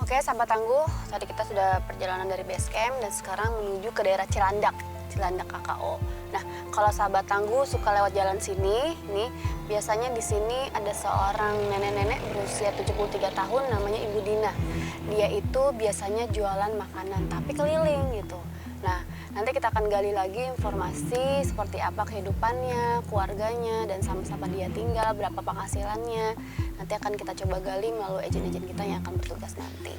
Oke, sahabat tangguh, tadi kita sudah perjalanan dari base camp dan sekarang menuju ke daerah Cilandak KKO. Nah, kalau sahabat tangguh suka lewat jalan sini, nih biasanya di sini ada seorang nenek-nenek berusia 73 tahun namanya Ibu Dina. Dia itu biasanya jualan makanan tapi keliling gitu. Nah, nanti kita akan gali lagi informasi seperti apa kehidupannya, keluarganya, dan sama-sama dia tinggal, berapa penghasilannya. Nanti akan kita coba gali melalui agen-agen kita yang akan bertugas nanti.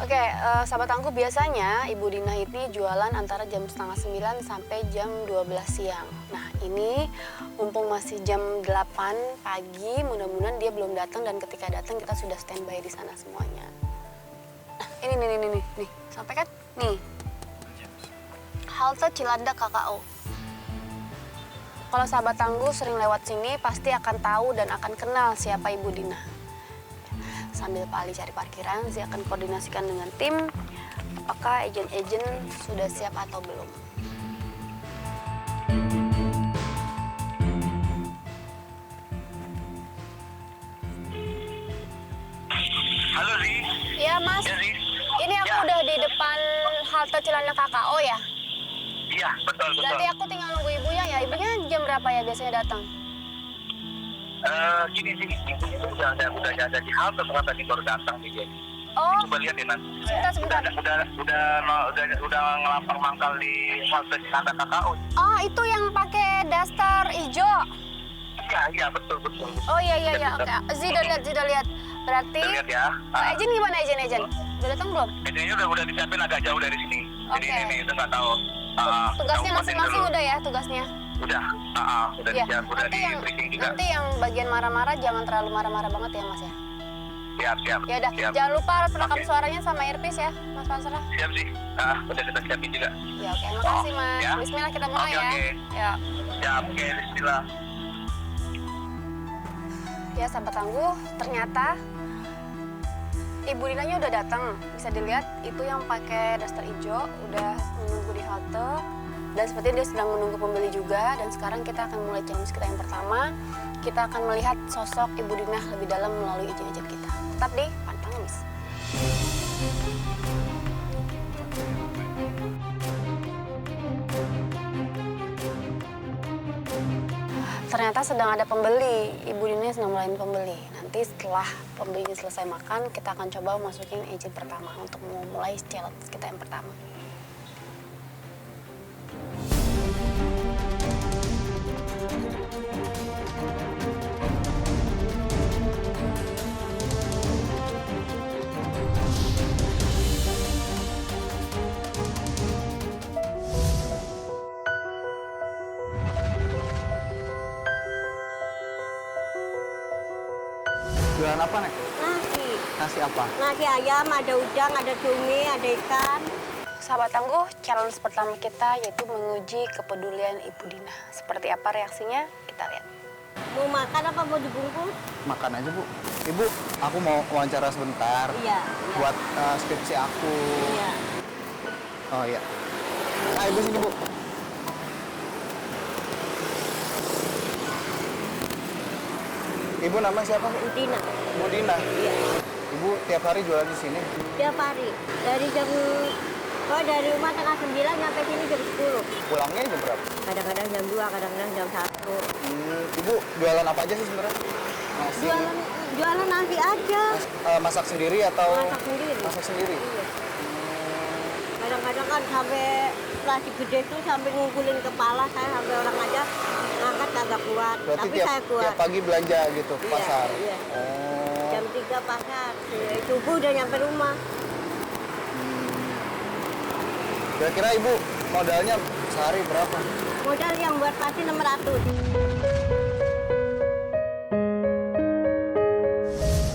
Oke, sahabat tangguh, biasanya Ibu Dina ini jualan antara jam setengah 9 sampai jam 12 siang. Nah, ini mumpung masih jam 8 pagi, mudah-mudahan dia belum datang dan ketika datang kita sudah standby di sana semuanya. Nah, ini nih, sampai kan? Nih, halte Cilandak KKO. Kalau sahabat tangguh sering lewat sini, pasti akan tahu dan akan kenal siapa Ibu Dina. Sambil Pak Ali cari parkiran, saya akan koordinasikan dengan tim apakah agen-agen sudah siap atau belum. Halo, Ri. Iya, Mas. Ya, Ri. Ini aku udah di depan halte Cilandak KKO ya? Iya, betul. Berarti aku tinggal nunggu ibunya ya? Ibunya jam berapa ya biasanya datang? Gini sih, itu udah ada di halte, ternyata tadi baru datang nih dia. Oh, Coba lihat ya, nanti. sebentar. Udah ngelapar mangkal di halte Cilandak KKO. Oh, itu yang pakai daster hijau? Iya, betul. Oh iya, oke. Zida lihat. Berarti, Kita lihat ya. Agen gimana agen? Udah datang belum? Ini udah disiapin agak jauh dari sini. Jadi Oke. ini udah nggak tahu. Tugasnya Kamu masing-masing dulu. udah ya tugasnya? Udah Iya. disiap, udah di briefing juga. Nanti yang bagian marah-marah jangan terlalu marah-marah banget ya Mas ya? Siap. Ya udah, Siap. jangan lupa perekam Oke. suaranya sama earpiece ya Mas Pasrah. Siap sih. Udah kita siapin juga. Ya oke, makasih Mas. Ya. Bismillah kita mulai ya. Oke. Ya. Siap, oke, bismillah. Ya sahabat tangguh, ternyata Ibu Dinanya udah datang. Bisa dilihat itu yang pakai daster hijau udah menunggu di halte. Dan sepertinya dia sedang menunggu pembeli juga. Dan sekarang kita akan mulai challenge kita yang pertama. Kita akan melihat sosok Ibu Dina lebih dalam melalui agen-agen kita. Tetap di Pantang Ngemis. Ternyata sedang ada pembeli. Ibu Dina sedang melayani pembeli. Nanti setelah pembelinya selesai makan, kita akan coba masukin agent pertama untuk memulai challenge kita yang pertama. Jualan apa, Nek? Nasi. Nasi apa? Nasi ayam, ada udang, ada cumi, ada ikan. Sahabat tangguh, challenge pertama kita yaitu menguji kepedulian Ibu Dina. Seperti apa reaksinya? Kita lihat. Mau makan apa mau dibungkus? Makan aja, Bu. Ibu, aku mau wawancara sebentar. Iya. Buat skripsi aku. Iya. Oh iya. Ibu sini, Bu. Ibu nama siapa, Bu? Udina. Bu Dina. Iya. Ibu tiap hari jualan di sini? Tiap hari. Dari rumah setengah 9 sampai sini jam 10. Pulangnya jam berapa? Kadang-kadang jam 2, kadang-kadang jam 1. Ibu jualan apa aja sih sebenarnya? Nasi. Jualan nasi aja. Masak sendiri atau? Masak sendiri. Masak sendiri. Iya. Kadang-kadang kan sampai plastik gede tuh sampai ngungkulin kepala saya sampai orang aja ngangkat kagak kuat. Berarti Tapi saya kuat. tiap pagi belanja gitu ke Iya, pasar? iya. Oh. Jam 3 pasar. Subuh udah nyampe rumah. Kira-kira Ibu modalnya sehari berapa? Modal yang buat pasti 600.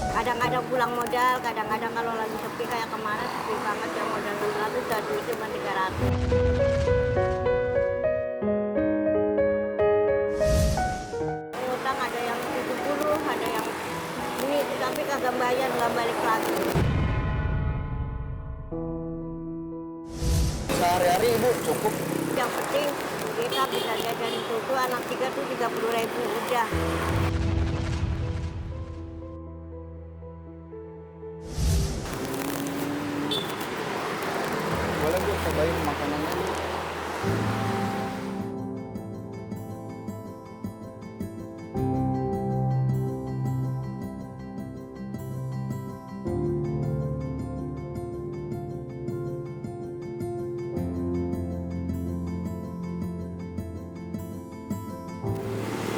Kadang-kadang pulang modal, kadang-kadang kalau lagi sepi kayak kemarin sepi banget yang modal 600 dan duit cuma 300. Utang ada yang 70, ada yang ini tapi kagak bayar, nggak balik lagi. Sehari-hari Ibu cukup? Yang penting kita bisa jajan itu anak 3 tuh 30.000 udah. Boleh Bu, cobain makanannya.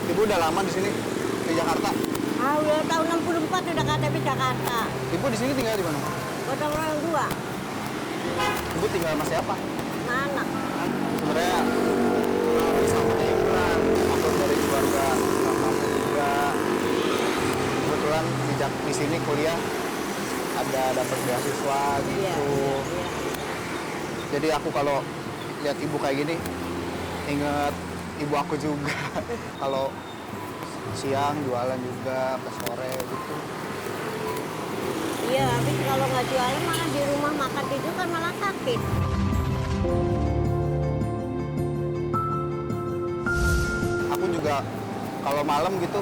Ibu udah lama di sini, di Jakarta. Ah, udah tahun 64 udah kata di Jakarta. Ibu di sini tinggal di mana? Gotong royong 2. Ibu tinggal sama siapa? Mana? Sebenarnya sama kayak bulan, aku dari keluarga sama aku juga. Kebetulan di sini kuliah ada dapat beasiswa gitu. Iya. Jadi aku kalau lihat ibu kayak gini, inget ibu aku juga. Kalau siang jualan juga, pas sore gitu. Iya, habis kalau nggak jualan malah di rumah makan itu kan malah sakit. Aku juga kalau malam gitu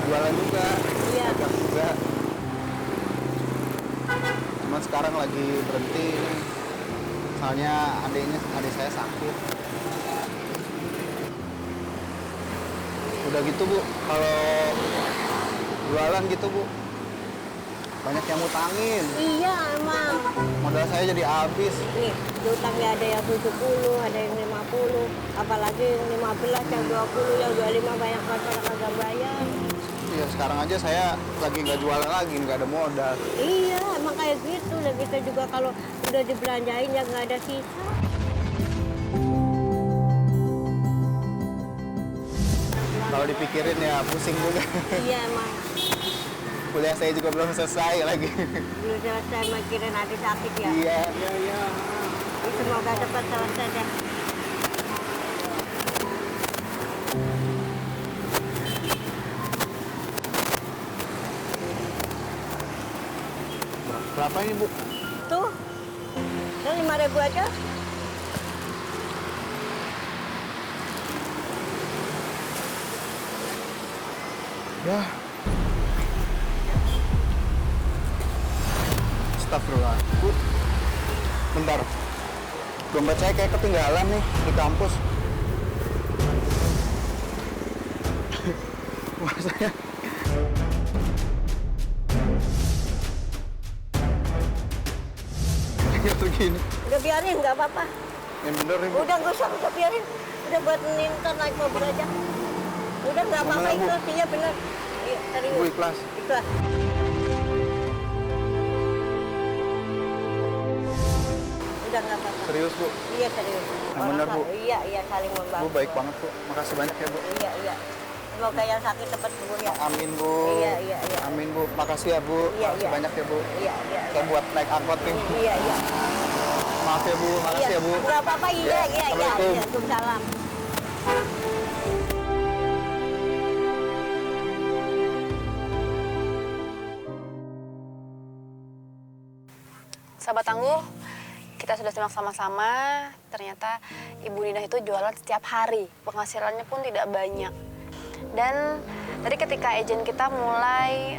jualan juga, Iya. dagang juga. Cuman sekarang lagi berhenti nih. Soalnya adik saya sakit. Udah gitu Bu, kalau jualan gitu Bu, banyak yang ngutangin. Iya, emang. Modal saya jadi habis. Nih, utangnya ada yang 70, ada yang 50, apalagi yang 15, yang 20, yang 25 banyak banget pada kagak bayar. Ya sekarang aja saya lagi nggak jualan lagi, nggak ada modal. Iya, emang kayak gitu. Dan kita juga kalau udah dibelanjain ya nggak ada sisa. Kalau dipikirin ya pusing juga. Iya, emang. Kuliah saya juga belum selesai lagi. Belum selesai mikirin adik sakit ya. Iya. Semoga cepat selesai deh. Berapa ini Bu? Tuh, 5.000 aja. Ya. Astagfirullah. Bu, bentar. Dompet saya kayak ketinggalan nih di kampus. Wah, saya... Ya begini. Udah biarin, nggak apa-apa. Yang bener nih Bu. Udah nggak usah, udah biarin. Udah buat ntar naik mobil aja. Udah nggak apa-apa, Bener, Bu. ikhlas. Iya bener. Iya, Bu serius. ikhlas. Ikhlas. Udah nggak apa-apa. Serius Bu. Iya serius. Yang bener, Bu. Iya, iya saling membantu. Bu baik banget Bu. Makasih banyak ya Bu. Iya, iya. Semoga yang sakit cepat sembuh ya. Amin Bu. Iya, iya, iya. Amin Bu. Makasih ya Bu. Iya, Makasih iya. banyak ya Bu. Iya, iya. Saya buat naik angkot nih. Iya, iya. Maaf ya Bu. Makasih ya Bu. Nggak apa-apa, iya, Ya, iya, iya. Assalamualaikum. Waalaikumsalam. Sahabat Tangguh, kita sudah simak sama-sama, ternyata Ibu Dina itu jualan setiap hari, penghasilannya pun tidak banyak. Dan tadi ketika agen kita mulai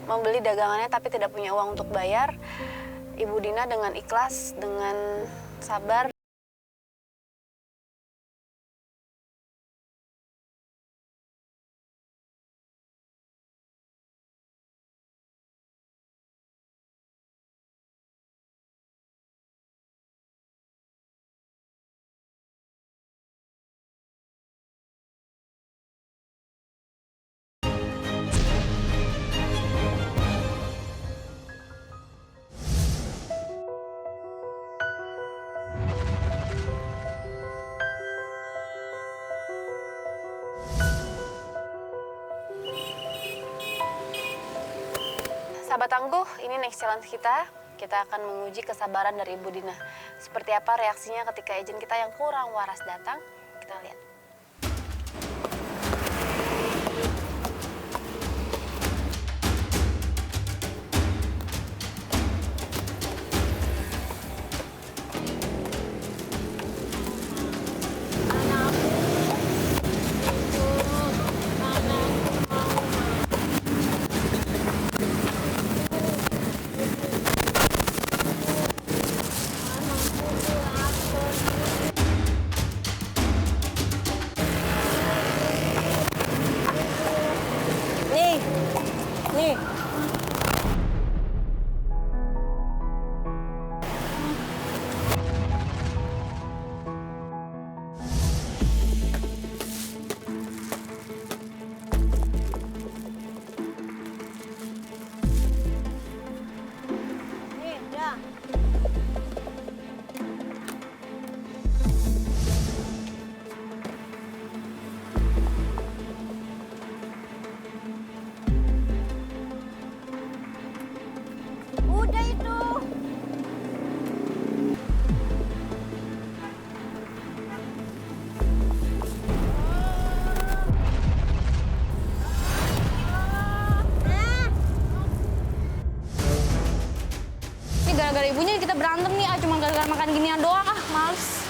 membeli dagangannya tapi tidak punya uang untuk bayar, Ibu Dina dengan ikhlas, dengan sabar, sahabat Tangguh, ini next challenge kita. Kita akan menguji kesabaran dari Ibu Dina. Seperti apa reaksinya ketika agen kita yang kurang waras datang? Kita lihat. males.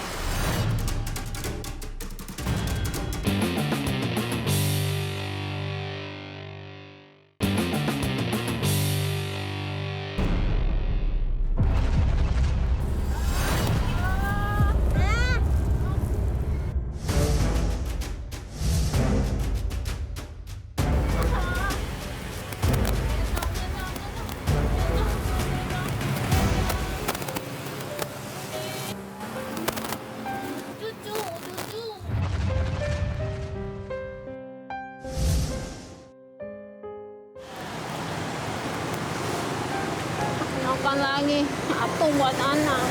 Makan lagi. Itu buat anak.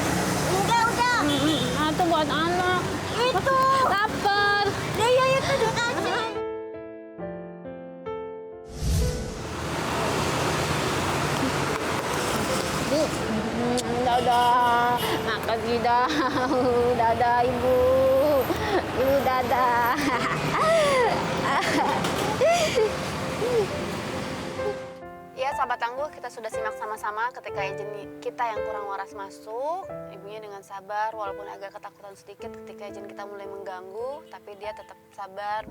Udah. Itu buat anak. Itu. Lapar. Ya itu dikasih. Dadah. Makasih dah. Dadah ibu. Dadah. Ya, sahabat tangguh, kita sudah simak sama-sama ketika izin kita yang kurang waras masuk. Ibunya dengan sabar, walaupun agak ketakutan sedikit ketika izin kita mulai mengganggu, tapi dia tetap sabar.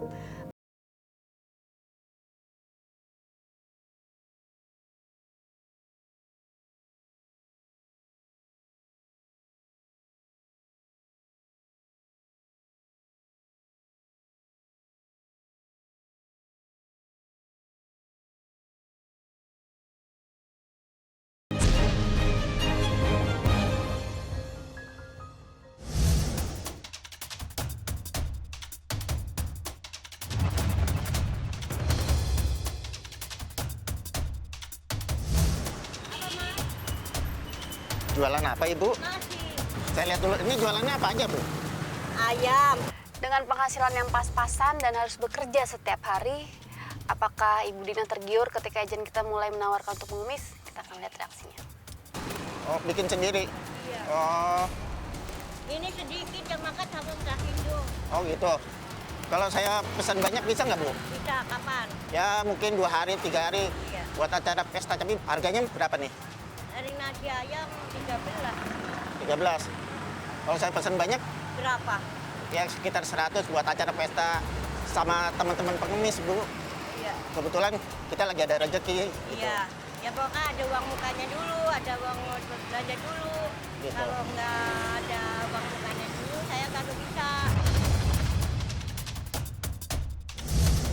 Jualan apa Ibu? Nasi. Saya lihat dulu, ini jualannya apa aja Bu? Ayam. Dengan penghasilan yang pas-pasan dan harus bekerja setiap hari, apakah Ibu Dina tergiur ketika izin kita mulai menawarkan untuk mengemis? Kita akan lihat reaksinya. Oh, bikin sendiri? Iya. Oh, Ini sedikit yang makan satu kasih dong. oh gitu. Kalau saya pesan banyak bisa nggak Bu? Bisa kapan? Ya mungkin 2 hari, 3 hari Iya. buat acara pesta. Tapi harganya berapa nih? Dari nasi ayam 13. 13. Kalau saya pesan banyak, Berapa? ya sekitar 100 buat acara pesta sama teman-teman pengemis Bu. Iya. Kebetulan kita lagi ada rezeki. Iya. Ya pokoknya ada uang mukanya dulu, ada uang belanja dulu. Gitu. Kalau nggak ada uang mukanya dulu, saya kagak bisa.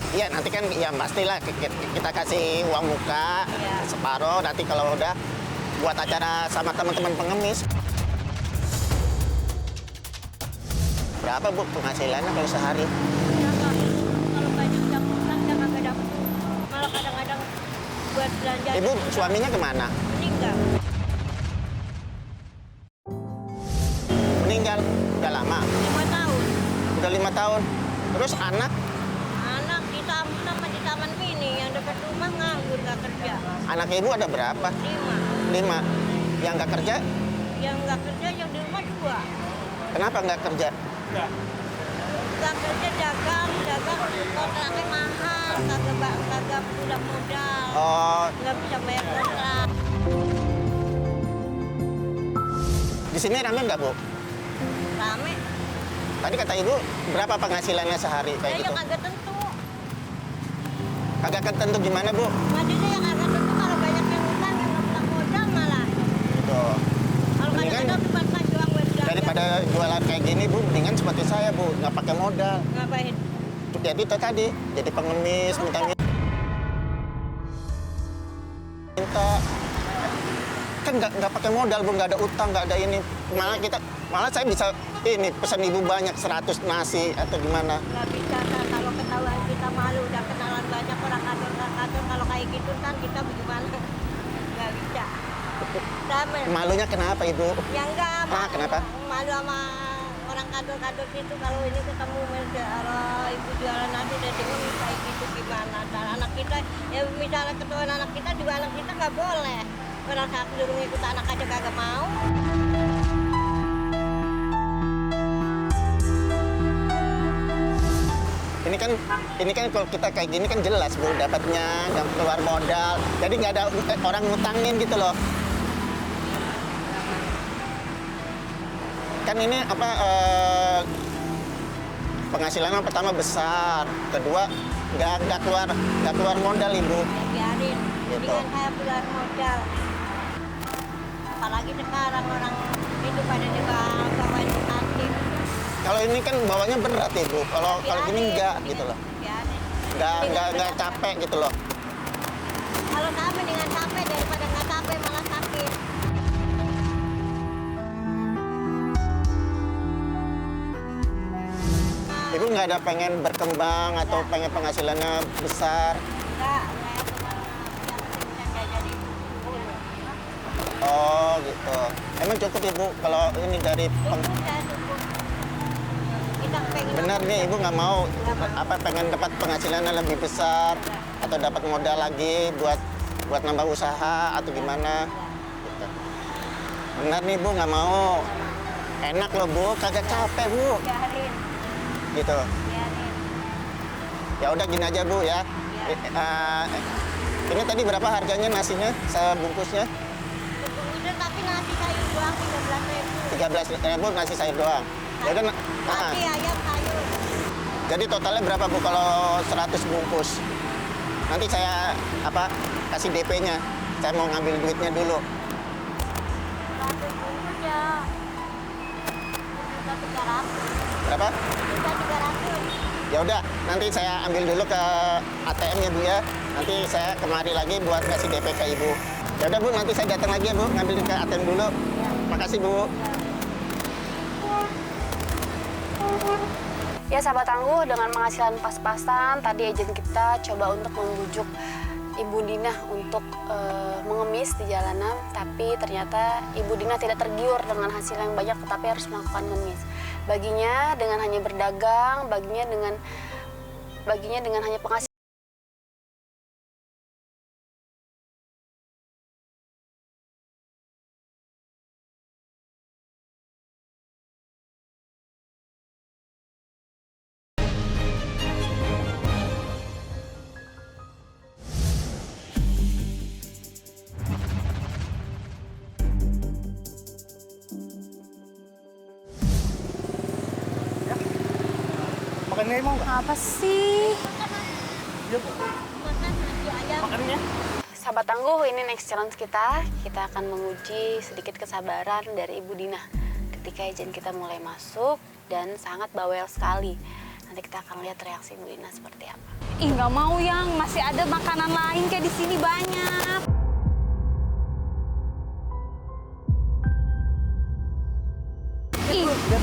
Iya nanti kan ya pastilah kita kasih uang muka Iya. separuh. Nanti kalau udah buat acara sama teman-teman pengemis. Berapa Bu penghasilannya kalau sehari? Ya, kalau banyak yang utang, ya kagak dapet. Malah kadang-kadang buat belanja. Ibu suaminya kemana? Meninggal. Meninggal udah lama, 5 tahun. udah 5 tahun. Terus anak Anak di taman mini yang dekat rumah nganggur nggak kerja. ibu ada berapa? 5. 5. Yang nggak kerja? Yang nggak kerja yang di rumah 2. Kenapa nggak kerja? Nggak kerja dagang kontraknya mahal, kagak punya modal, Oh, nggak bisa bayar kontrak. di sini rame nggak Bu? Rame, Tadi kata ibu berapa penghasilannya sehari kayak saya gitu? yang kagak tentu. Kagak tentu gimana Bu? Maksudnya yang kagak tentu kalau banyak yang utang yang nggak punya modal malah. Gitu. Kalau Mendingan kadang-kadang cuma pas doang buat belanja. daripada jualan kayak gini Bu, mendingan seperti saya Bu, nggak pakai modal. Ngapain? Jadi itu tadi, jadi pengemis, minta kan nggak pakai modal Bu, nggak ada utang, nggak ada ini. Malah saya bisa ini pesan ibu banyak 100 nasi atau gimana. Nggak bisa kan kalau ketahuan kita malu udah kenalan banyak orang kantor kalau kayak gitu kan kita bagaimana? Nggak bisa. Sama. Malunya kenapa Ibu? Ya enggak, Kenapa? malu sama orang kador-kador gitu kalau ini ketemu kalau ibu jualan nasi udah dengar kayak gitu gimana. Dan anak kita, ya misalnya ketuaan anak kita juga anak kita nggak boleh. Orang saat dulu ngikut anak aja kagak mau. Ini kan kalau kita kayak gini kan jelas Bu, dapatnya nggak keluar modal. Jadi nggak ada orang ngutangin gitu loh. kan ini apa penghasilannya pertama besar, kedua nggak keluar modal ibu. Ya biarin, Gitu. dengan kayak keluar modal. Apalagi sekarang orang itu pada di bawah aktif. Kalau ini kan bawanya berat ibu, kalau gini enggak gitu loh, Biarin. nggak capek gitu loh. Kalau kami dengan capek daripada nggak capek malah sakit. Ibu nggak ada pengen berkembang atau pengen penghasilannya besar? Enggak yang kemana yang penting bisa jadi dulu. Oh gitu. Emang cukup ibu kalau ini dari Cukup ya cukup. Kita pengen benar nih ibu nggak mau apa pengen dapat penghasilannya lebih besar atau dapat modal lagi buat nambah usaha atau gimana? Gitu. Benar nih bu nggak mau. Enak loh bu, kagak capek bu. biarin, Gitu. biarin. Ya udah gini aja bu ya. Ini tadi berapa harganya nasinya sebungkusnya? Udah tapi nasi sayur doang 13.000. 13.000 nasi sayur doang. Ya udah. Nasi ayam sayur. Jadi totalnya berapa bu kalau 100 bungkus? Nanti saya kasih DP-nya. Saya mau ngambil duitnya dulu. 100 bungkus ya. Juta 300. Berapa? Juta 300. Ya udah, nanti saya ambil dulu ke ATM-nya bu ya. Nanti saya kemari lagi buat kasih DP ke ibu. Ya udah bu, nanti saya datang lagi ya bu, ngambil ke ATM dulu. Makasih bu. Ya sahabat tangguh, dengan penghasilan pas-pasan, tadi agen kita coba untuk membujuk Ibu Dina untuk mengemis di jalanan, tapi ternyata Ibu Dina tidak tergiur dengan hasil yang banyak, tetapi harus melakukan ngemis. Baginya dengan hanya berdagang, baginya dengan hanya penghasilan. Makan nggak mau nggak? Apa sih? Makan nasi ayam. Makannya? Sahabat tangguh, ini next challenge kita. Kita akan menguji sedikit kesabaran dari Ibu Dina ketika agen kita mulai masuk dan sangat bawel sekali. Nanti kita akan lihat reaksi Ibu Dina seperti apa. Ih, nggak mau yang masih ada makanan lain kayak di sini banyak. Ih, Udah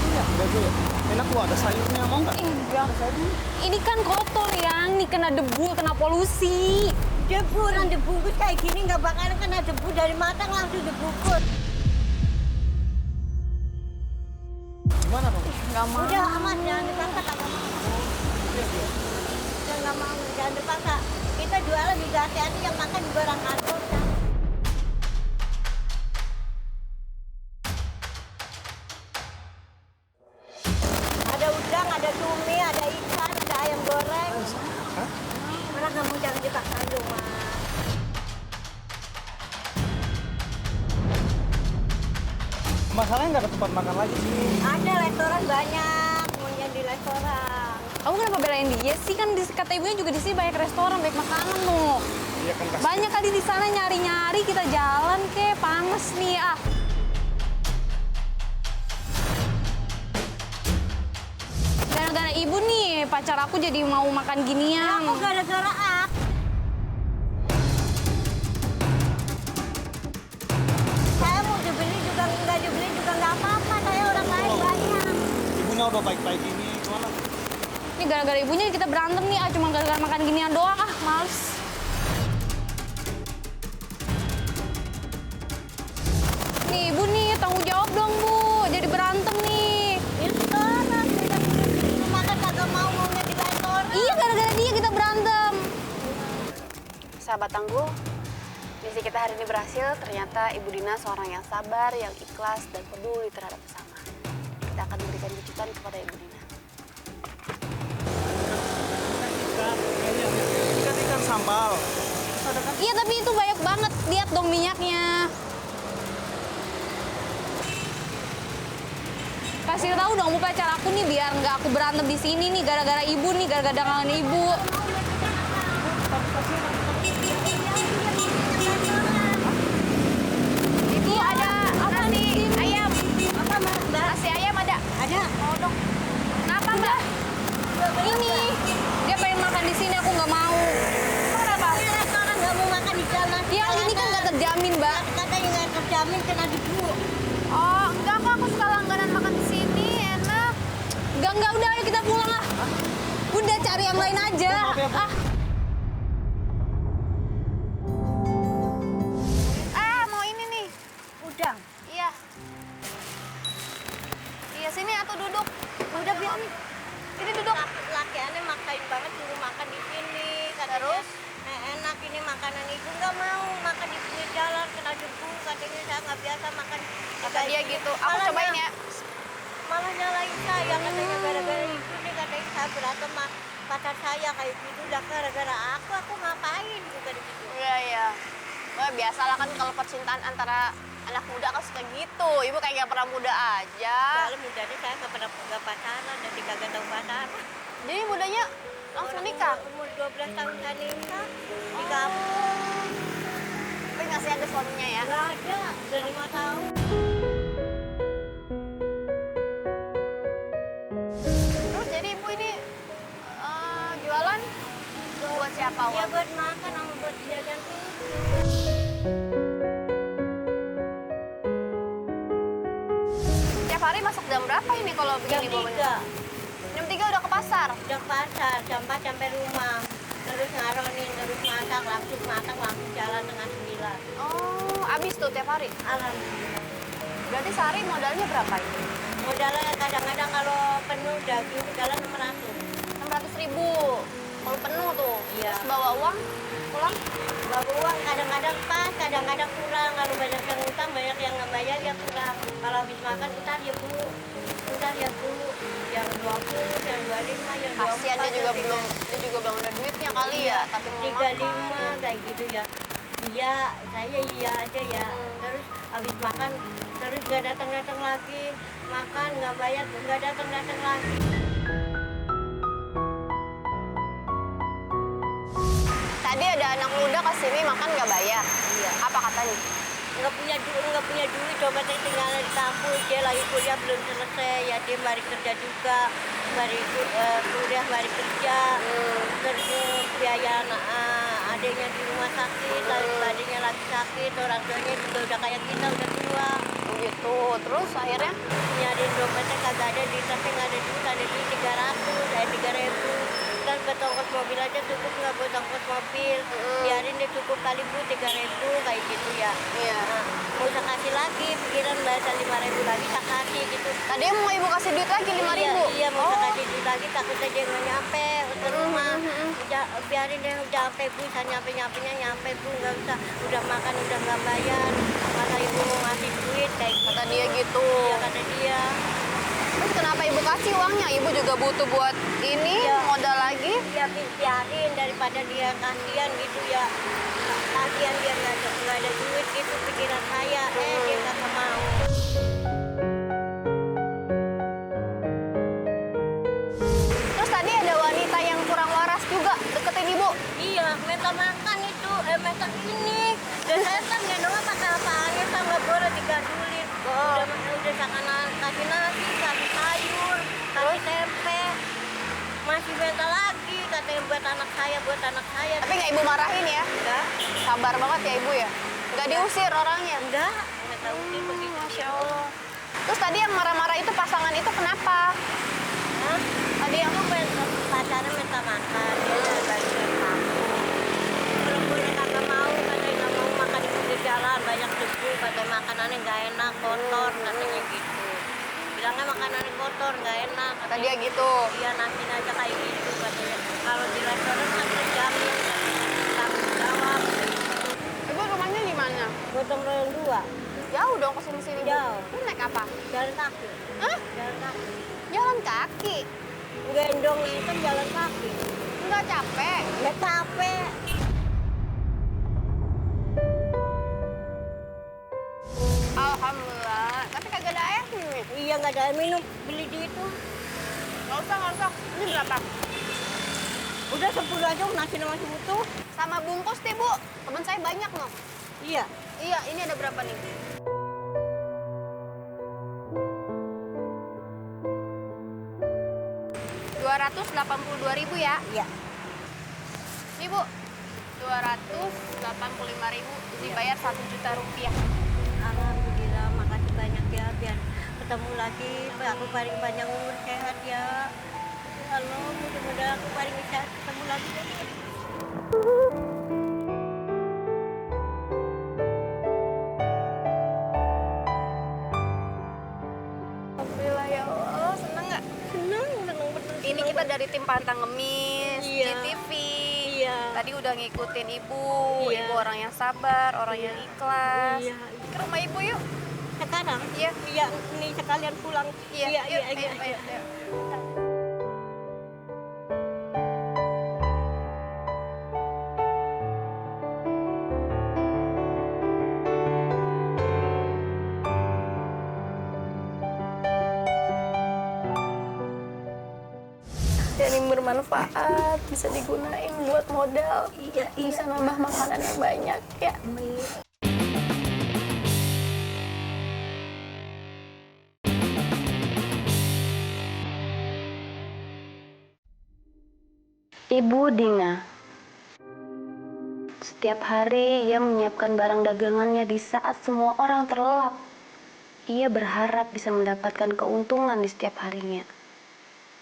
enak bu, ada sayurnya mau nggak? enggak. Ini kan kotor yang, nih kena debu, kena polusi. Debu orang dibungkus kayak gini nggak bakalan kena debu dari matang langsung dibungkus. Gimana bu? Nggak mau. Udah aman, jangan dipaksa kagak mau. Udah nggak mau, jangan dipaksa. Kita jualan juga hati-hati yang makan juga orang kantor. Ada udang, ada cumi, ada ikan, ada ayam goreng. Mana kamu jangan dipaksa dong, Mas. Masalahnya nggak ada tempat makan lagi sih. Ada restoran banyak, maunya di restoran. Kamu kenapa belain dia sih? Kan kata ibunya juga di sini banyak restoran, banyak makanan loh. Iya kan kasihan. Banyak kali di sana nyari-nyari, kita jalan ke panas nih ah. Gara-gara ibu nih, pacar aku jadi mau makan ginian. Aku gara-gara Saya mau dibeli juga nggak dibeli juga nggak apa-apa. Saya orang lain banyak. Ibunya udah baik-baik ini, gimana? Ini gara-gara ibunya kita berantem nih ah, cuma gara-gara makan ginian doang ah, males. Nih ibu nih, tanggung jawab dong bu, jadi berantem nih. Itu orang tidak beli makan kagak maunya di restoran. Iya gara-gara dia kita berantem. Sahabat tangguh, misi kita hari ini berhasil. Ternyata Ibu Dina seorang yang sabar, yang ikhlas, dan peduli terhadap sesama. Kita akan memberikan kejutan kepada Ibu Dina. Ikan sambal. Iya tapi itu banyak banget, lihat dong minyaknya. kasih tahu dong Bu pacar aku nih biar nggak aku berantem di sini nih gara-gara ibu nih, gara-gara dagangan ibu. Ibu ada nasi ayam. Apa Mbak? Nasi ayam ada. Ada. Mau dong. Kenapa Mbak? Ini dia pengen makan di sini, aku nggak mau. Kenapa? Restoran nggak mau makan di sana. Yang ini kan nggak terjamin Mbak. Katanya nggak terjamin kena dibu. Oh enggak kok, aku suka langganan makan di sini, enak. Enggak udah ayo kita pulang lah. Udah cari yang lain aja. Mau ini nih. Udang. Iya. Iya sini atau duduk. Udah biar Ini duduk. laki aneh maksain banget suruh makan di sini. Katanya, Terus? enak ini makanan ibu nggak mau makan di pinggir jalan kena debu. Katanya saya nggak biasa makan. Kata dia gitu. Aku Malah cobain ya. Malah nyalain saya katanya gara-gara itu nih katanya saya berantem sama pacar saya kayak gitu udah gara-gara aku ngapain juga gitu. Iya. Wah, biasalah kan kalau percintaan antara anak muda kan suka gitu. Ibu kayak gak pernah muda aja. Kalau mudanya saya nggak pacaran dan kagak tahu pacaran. Jadi mudanya langsung nikah. Umur 12 tahun saya nikah di kampung. Tapi masih ada suaminya ya. Nggak ada, udah 5 tahun. Terus jadi ibu ini jualan buat siapa? Ya Wak? buat makan sama buat jajan tuh. Tiap hari masak jam berapa ini kalau Jam begini Bu? 3 Jam 3 udah ke pasar. udah ke pasar, jam 4 sampai rumah. Terus ngaronin, terus masak, langsung jalan tengah 9. Oh, habis tuh tiap hari. Alhamdulillah. Berarti sehari modalnya berapa ini? Modalnya kadang-kadang kalau penuh daging segala 600. 600.000. Kalau penuh tuh. Iya. Terus bawa uang pulang. Bawa uang kadang-kadang pas, kadang-kadang kurang. Kalau banyak yang utang, banyak yang nggak bayar ya kurang. Kalau habis makan ntar ya Bu, yang 20, yang 25, yang 24. Kasihan dia juga belum ada duitnya kali ya, tapi mau 35 kayak gitu ya. Iya, saya iya aja ya. Terus habis makan terus nggak datang lagi, makan nggak bayar nggak datang lagi. Tadi ada anak muda kesini makan nggak bayar. Iya. Apa katanya? Nggak punya duit, coba saya tinggal di kampus, dia lagi kuliah belum selesai, ya dia mari kerja juga, kuliah mari kerja, terus biaya adiknya di rumah sakit, lalu adiknya lagi sakit, orang tuanya juga udah kayak kita udah tua. Begitu. Terus akhirnya Nyariin dompetnya kagak ada, di tasnya nggak ada duit 3.000. Kan buat ongkos mobil aja cukup nggak buat ongkos mobil, biarin deh cukup kali Bu 3.000 kayak gitu ya. iya. Nah, mau saya kasih lagi, pikiran bahasa 5.000 lagi tak kasih gitu. Tadi mau ibu kasih duit lagi 5.000. Iya, mau saya kasih duit lagi takutnya dia nggak nyampe ke rumah. Biarin deh nyampe Bu, saya nyampe Bu, nggak usah udah makan udah nggak bayar. Masa ibu mau ngasih duit kayak gitu. Kata dia gitu. Iya kata dia. Terus kenapa ibu kasih uangnya? Ibu juga butuh buat ini Iya. modal lagi. Dia biarin daripada dia kasihan gitu ya. Kasihan dia nggak ada duit gitu pikiran saya. Dia nggak mau. Terus tadi ada wanita yang kurang waras juga deketin ibu. Iya, minta makan itu, minta ini. Dan saya kan gendongnya pakai apa-apa, saya nggak boleh digadulin. Udah sakanan kasih nasi, kasih sayur, kasih tempe. Masih minta lagi, katanya buat anak saya. Tapi nggak ibu marahin ya? Enggak, Sabar banget ya ibu ya? Nggak diusir orangnya? enggak tahu sih begitu. Masya Allah. Terus tadi yang marah-marah itu pasangan itu kenapa? Hah? Tadi yang Pacarnya minta makan, dia dari balik dari kampung. Perempuannya kagak mau, katanya nggak mau makan di pinggir jalan, banyak debu, katanya makanannya nggak enak, kotor, katanya gitu. Bilangnya makanannya kotor, nggak enak. kata dia gitu. Iya, nasiin aja kayak gitu, katanya. Kalau di restoran kan terjamin, tanggung jawab. Ibu rumahnya di mana? Gotong royong 2, Jauh dong kesini-sini Bu. Jauh. Lu naik apa? jalan kaki. Hah? Jalan kaki. Jalan kaki? Gendongnya itu jalan kaki. Nggak capek? Nggak capek. Alhamdulillah. Tapi kagak ada airnya nih. Iya dia nggak ada air minum, beli di itu. Nggak usah. Ini berapa? Udah 10 aja, nasi masih butuh. Sama bungkus deh, Bu. Teman saya banyak loh. Iya. Iya, ini ada berapa nih? Rp282.000 ya? Iya. Nih, Bu. Rp285.000 dibayar Rp1.000.000. Alhamdulillah, makasih banyak ya, biar ketemu lagi. Aku paling panjang umur sehat ya. Ya Allah, mudah-mudahan aku paling bisa ketemu lagi. Alhamdulillah ya Allah, seneng nggak? Senang bener. Ini kita dari tim Pantang Ngemis, Iya. GTV. Iya. Tadi udah ngikutin ibu, Iya. ibu orang yang sabar, orang yang ikhlas. Iya. Ke rumah ibu yuk. Sekarang? Iya. Iya, ini sekalian pulang. Iya, iya, yuk, iya. ayo. Dan yang bermanfaat, bisa digunain buat modal, bisa nambah makanan yang banyak ya. Ibu Dina. Setiap hari ia menyiapkan barang dagangannya di saat semua orang terlelap. Ia berharap bisa mendapatkan keuntungan di setiap harinya.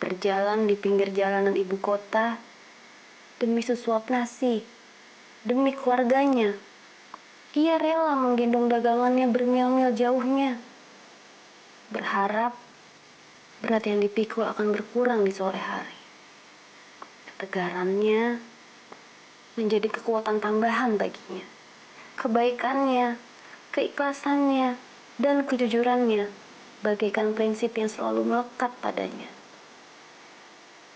Berjalan di pinggir jalanan ibu kota demi sesuap nasi, demi keluarganya. Ia rela menggendong dagangannya bermil-mil jauhnya. Berharap berat yang dipikul akan berkurang di sore hari. Ketegarannya menjadi kekuatan tambahan baginya. Kebaikannya, keikhlasannya, dan kejujurannya bagaikan prinsip yang selalu melekat padanya.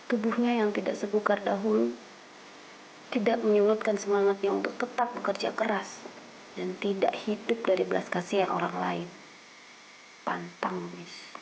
Tubuhnya yang tidak sebukar dahulu tidak menyurutkan semangatnya untuk tetap bekerja keras dan tidak hidup dari belas kasihan orang lain. Pantang Ngemis.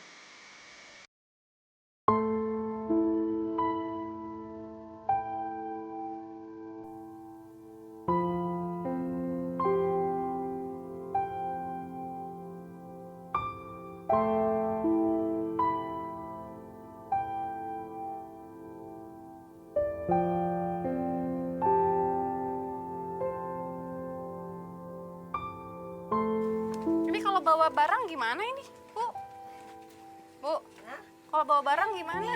Ini kalau bawa barang gimana ini, Bu? Bu, kalau bawa barang gimana?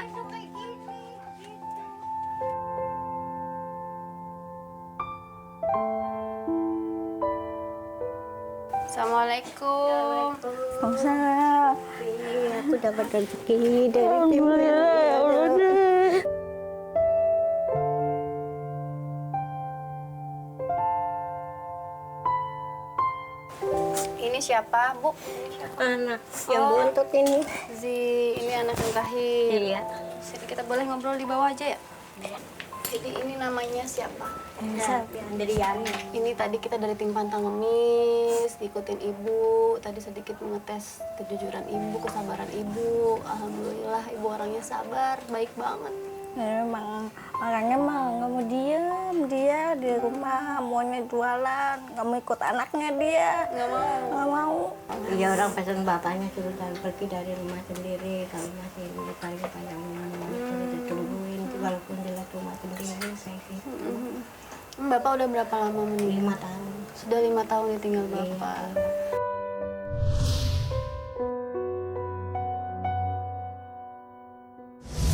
Assalamualaikum. Usah. Aku dapat rezeki dari tim. Ini siapa, Bu? Ini siapa? Anak yang buntut ini. Ini anak yang kahir. Iya. Sini kita boleh ngobrol di bawah aja ya? Jadi ini namanya siapa? Andriani. Ini tadi kita dari tim Pantang Ngemis, diikutin ibu. Tadi sedikit mengetes kejujuran ibu, kesabaran ibu. Alhamdulillah ibu orangnya sabar, baik banget. Emang orangnya mah nggak mau diem, dia di rumah maunya jualan, nggak mau ikut anaknya dia. Nggak mau. Iya, orang pesan bapaknya suruh pergi dari rumah sendiri, kalau masih paling panjang umur suruh ditungguin, walaupun di rumah sendiri kayak gitu. Bapak udah berapa lama meninggal? 5 tahun. Sudah 5 tahun ditinggal Bapak.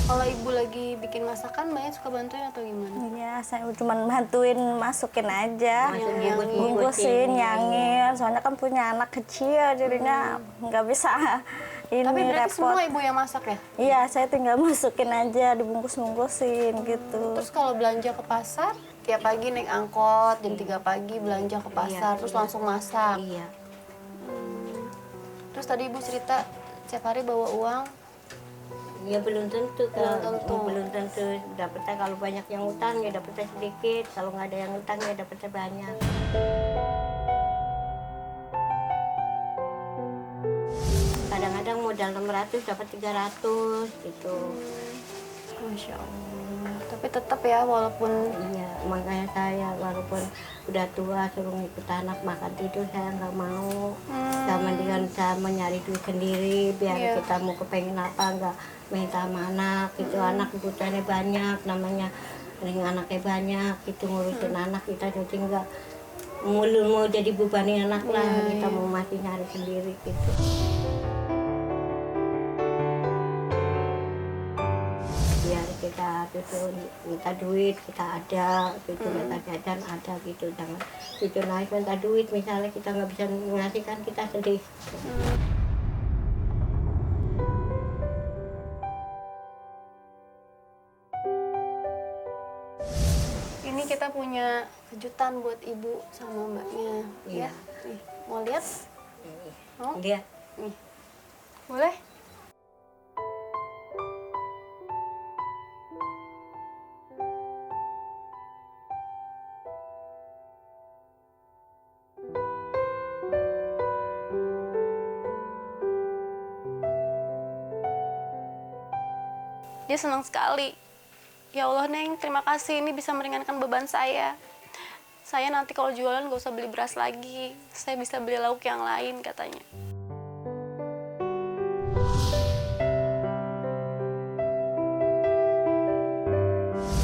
Kalau ibu lagi bikin masakan, Mbaknya suka bantuin atau gimana? Iya, saya cuma bantuin masukin aja, Bungkus-bungkusin. bungkusin, nyangin. Soalnya kan punya anak kecil, jadinya nggak bisa ini Tapi berarti repot. semua ibu yang masak ya? Iya, saya tinggal masukin aja, dibungkus-bungkusin gitu. Terus kalau belanja ke pasar, tiap pagi naik angkot, jam 3 pagi belanja ke pasar, terus langsung masak. Iya. Terus tadi ibu cerita, setiap hari bawa uang. Ya belum tentu Belum kan. tentu. Belum tentu dapetnya, kalau banyak yang utang ya dapetnya sedikit, kalau nggak ada yang utang ya dapetnya banyak. Kadang-kadang mau modal 600 dapat 300 gitu. Masya Allah. Tapi tetap ya walaupun Iya, makanya saya walaupun udah tua suruh ngikut anak makan tidur saya nggak mau. Sama dengan saya mencari duit sendiri biar Iya. kita mau kepengen apa nggak minta sama anak gitu. Anak kebutuhannya banyak namanya anaknya banyak itu ngurusin anak kita jadi nggak mulu mau jadi bebannya anak lah kita mau masih nyari sendiri gitu. Biar kita gitu minta duit kita ada gitu minta jajan ada gitu jangan gitu naik minta duit misalnya kita nggak bisa ngasih kan kita sedih. ini kita punya kejutan buat ibu sama mbaknya. Iya. Ya, nih mau lihat? Mau? Dia Nih, boleh? Dia senang sekali. Ya Allah Neng, terima kasih ini bisa meringankan beban saya. Saya nanti kalau jualan gak usah beli beras lagi. Saya bisa beli lauk yang lain katanya.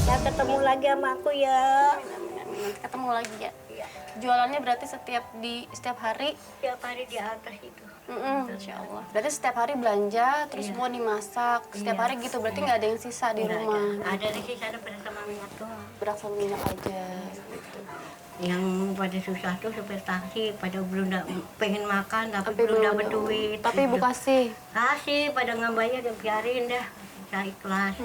ya ketemu lagi sama aku ya. Nanti ketemu lagi ya. Jualannya berarti setiap hari. Tiap hari di atas itu. Insya Allah. Berarti setiap hari belanja, terus semua dimasak. Setiap hari gitu, berarti nggak ada yang sisa di rumah. Ada di sisa ada beras sama minyak doang. Beras sama minyak aja. Gitu. Yang pada susah tuh supir taksi pada belum pengen makan tapi Tapi belum belum dapat ada- duit. Tapi ibu gitu. kasih. Kasih pada nggak bayar ya biarin dah. Saya ikhlas.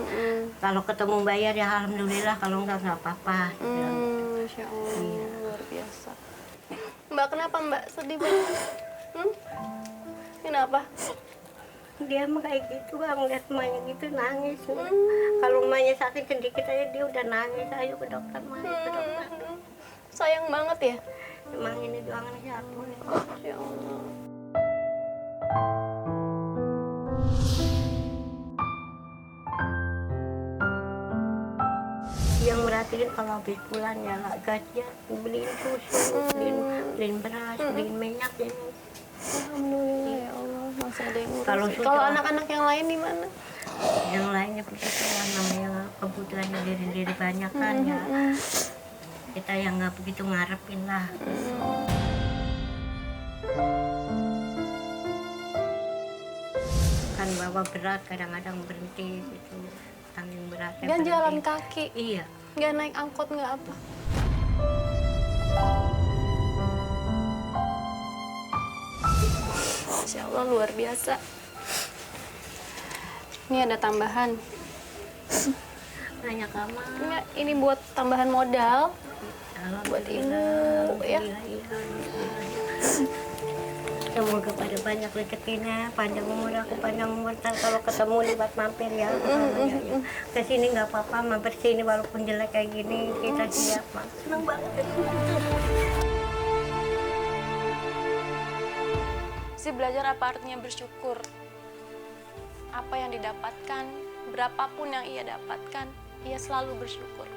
Kalau ketemu bayar ya alhamdulillah, kalau nggak apa-apa. Masya Allah, luar biasa. Mbak, kenapa Mbak? Sedih banget. Kenapa? Dia mah kayak gitu bang, lihat emaknya gitu nangis. Kalau emaknya sakit sedikit aja dia udah nangis. Ayo ke dokter, ke dokter. Sayang banget ya. Emang ini doang satu nih. Ya Allah. Yang merhatiin kalau habis bulan ya nggak gajian, beliin susu, beliin beras, beliin minyak ini. Alhamdulillah ya Allah, masih ada yang ngurus. Kalau Kalau sudah- anak-anak yang lain di mana? Yang lainnya begitu lah, namanya kebutuhannya diri-diri banyak kan ya. Kita yang nggak begitu ngarepin lah. Kan bawa berat kadang-kadang berhenti gitu, tanggung beratnya Dia berhenti. jalan kaki, Iya. nggak naik angkot, nggak apa. Masya Allah, luar biasa. Ini ada tambahan. Banyak kamar. Ini buat tambahan modal. Buat ibu, ya. Semoga pada banyak rezekinya, panjang umur aku, panjang umur. Ntar kalau ketemu lewat mampir ya. Ke sini nggak apa-apa, mampir sini walaupun jelek kayak gini kita siap. Mas. Senang banget. Si belajar apa artinya bersyukur. Apa yang didapatkan, berapapun yang ia dapatkan, ia selalu bersyukur.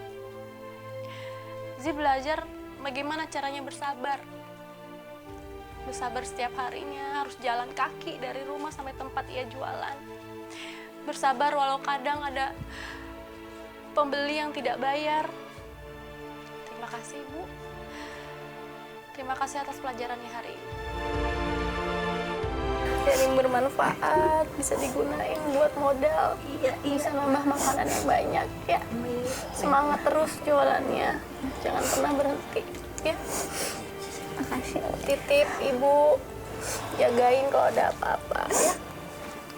Zi belajar bagaimana caranya bersabar. Bersabar setiap harinya, harus jalan kaki dari rumah sampai tempat ia jualan. Bersabar walau kadang ada pembeli yang tidak bayar. Terima kasih, Bu. Terima kasih atas pelajarannya hari ini. Yang bermanfaat, bisa digunain buat modal, bisa nambah makanan yang banyak ya. Semangat terus jualannya, jangan pernah berhenti ya. Makasih. Titip ibu, jagain kalau ada apa-apa ya.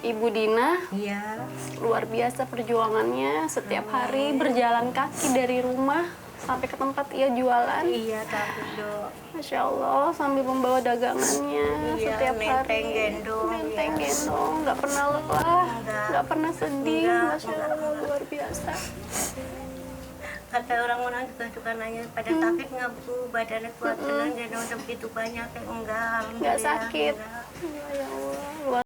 Ibu Dina Iya. luar biasa perjuangannya, setiap hari berjalan kaki dari rumah sampai ke tempat ia jualan. Iya, tapi Dok. Masya Allah, sambil membawa dagangannya Iya, setiap hari. menteng gendong, Nggak pernah lelah, Enggak. nggak pernah sedih. Enggak, Masya Allah, luar biasa. Kata orang-orang juga suka nanya pada sakit nggak Bu, badannya kuat, senang gendong sebegitu banyak. Enggak, Nggak alhamdulillah, sakit. enggak. Ya Allah, luar